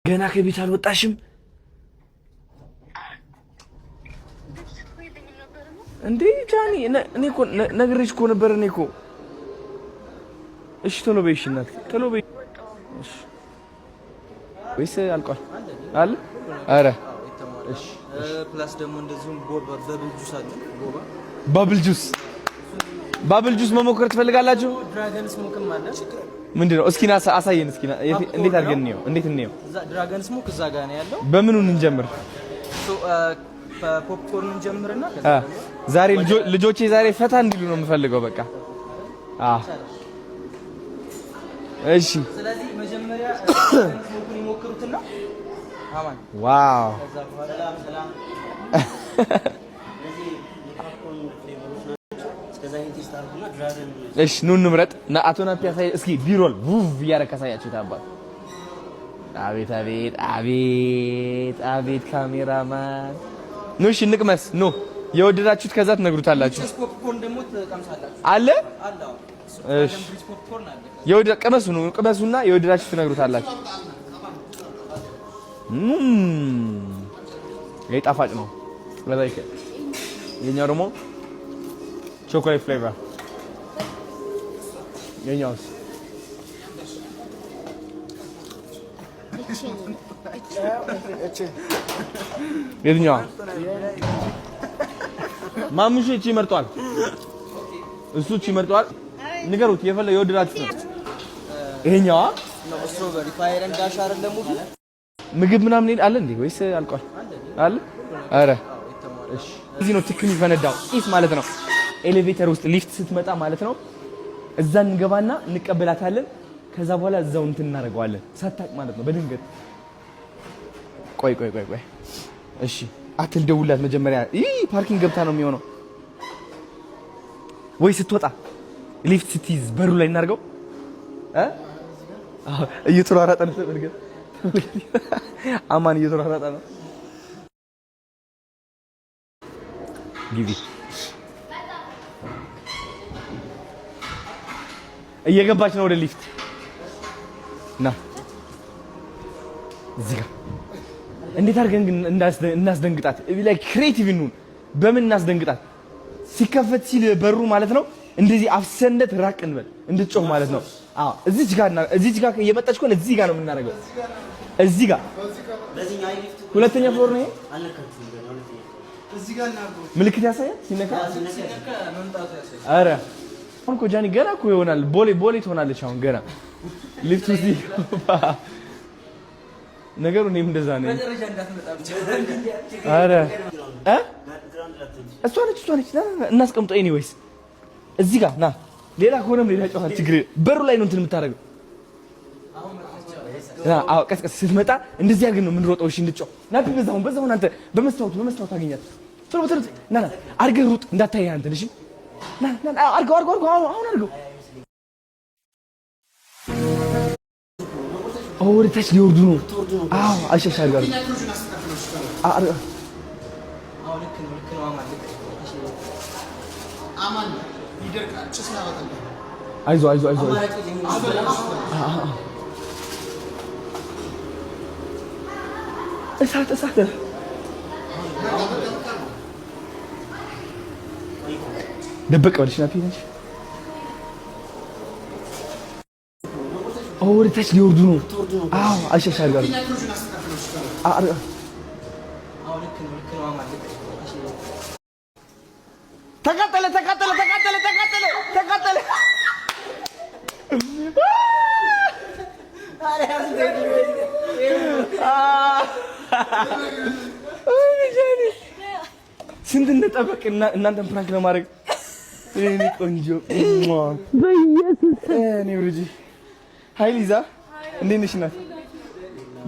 ገና ከቤት አልወጣሽም እንዴ? ጃኒ እኔ እኮ ነግሬሽ እኮ ነበር። እኔ እኮ እሺ፣ ቶሎ በይ እሺ፣ እናት ቶሎ በይ እሺ። ወይስ አልቋል አለ? አረ እሺ። ፕላስ ደግሞ እንደዚሁም በብል ጁስ አለ። ባብል ጁስ መሞከር ትፈልጋላችሁ? ድራገን ስሞክም አለ። ምንድነው? እስኪ አሳየን። እስኪ እንዴት አድርገን እንየው። እንዴት እንየው? ድራገን ስሞክ እዛ ጋር ነው ያለው። በምኑ እንጀምር? ፖፕኮርን እንጀምርና ዛሬ ልጆቼ ዛሬ ፈታ እንዲሉ ነው የምፈልገው። በቃ እሺ። ስለዚህ መጀመሪያ ስሞኩን ይሞክሩትና አማን ዋው እሺ ኑ እንምረጥ። አቶ ናፒ ያሳይ እስኪ ቢሮል ውቭ እያደረክ አሳያችሁ። ታባል አቤት አቤት አቤት አቤት ካሜራማን ኑ እሺ እንቅመስ። ኑ የወደዳችሁት ከዛ ትነግሩታላችሁ። ፖፕኮርን ደግሞ ተቀምሳላችሁ አለ። እሺ ቅመሱ ነው ቅመሱና የወደዳችሁት ትነግሩታላችሁ። ይሄ ጣፋጭ ነው። ለላይክ የኛው ደግሞ ቾኮሌት ፍሌቨር የኛውስ የትኛዋ ማሙሽ እቺ መርጧል። እሱ እቺ መርጧል። ንገሩት የፈለገ የወደዳችሁት ነው። ይሄኛዋ ስትሮበሪ ፋየር ኤንድ ዳሽ አይደለም ምግብ ምናምን አለ እንዴ ወይስ አልቋል? አለ። አረ እሺ፣ እዚህ ነው ትክክል የሚፈነዳው ጢስ ማለት ነው። ኤሌቬተር ውስጥ ሊፍት ስትመጣ ማለት ነው። እዛ እንገባና እንቀበላታለን። ከዛ በኋላ እዛው እንትን እናደርገዋለን። ሳታቅ ማለት ነው በድንገት። ቆይ እሺ፣ አትልደውላት መጀመሪያ። ፓርኪንግ ገብታ ነው የሚሆነው ወይ ስትወጣ ሊፍት ስትይዝ በሩ ላይ እናድርገው። እየተሯሯጠ ነው በድንገት። አማን እየተሯሯጠ ነው። ግቢ እየገባች ነው ወደ ሊፍት ና። እዚህ ጋር እንዴት አድርገን ግን እናስደንግጣት? ላይ ክሬቲቭ እንሁን። በምን እናስደንግጣት? ሲከፈት ሲል በሩ ማለት ነው እንደዚህ አፍሰንደት ራቅ እንበል እንድትጮህ ማለት ነው። አዎ እዚች ጋር እየመጣች ከሆነ እዚህ ጋር ነው የምናደርገው። እዚህ ጋር ሁለተኛ ፍሎር ነው። ምልክት ያሳያል ሲነካ። አረ አሁን እኮ ጃኒ ገና እኮ ይሆናል። ቦሌ ትሆናለች አሁን ገና ሊፍት ውስጥ ነገሩ። እኔም እንደዛ ነኝ። አረ እሷ ነች እናስቀምጠው። ኤኒዌይስ እዚህ ጋር ና። ሌላ ከሆነም ሌላ ጨዋታ ችግር በሩ ላይ ነው እንትን የምታደርገው። አዎ ቀስቀስ ስትመጣ እንደዚህ አድርገን ነው የምንሮጠው። እሺ እንድትጮህ ናፒ። በዛውን አንተ በመስታወት አገኛት። ቶሎ ና አድርገህ ሩጥ እንዳታየህ አንተ። እሺ ና አድርገው አሁን አድርገው። ወደ ታች ሊወርዱ ነው። አዎ አሻሻል ጋር አይዞህ እሳት ደበቀ ወልሽ ናፒ ነሽ። ወደ ታች ሊወርዱ ነው። አዎ አሻሻል ጋር ተቃጠለ። ስንት እንደጠበቅ እናንተን ፕራንክ ለማድረግ እኔ ቆንጆ በኢየሱስ እኔ ወርጂ ሀይሊዛ እንዴት ነሽ? ናት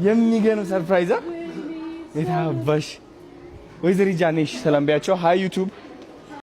የሚገርም ሰርፕራይዝ የታባሽ ወይዘሪ ጃኔሽ ሰላም ቢያቸው። ሃይ ዩቲዩብ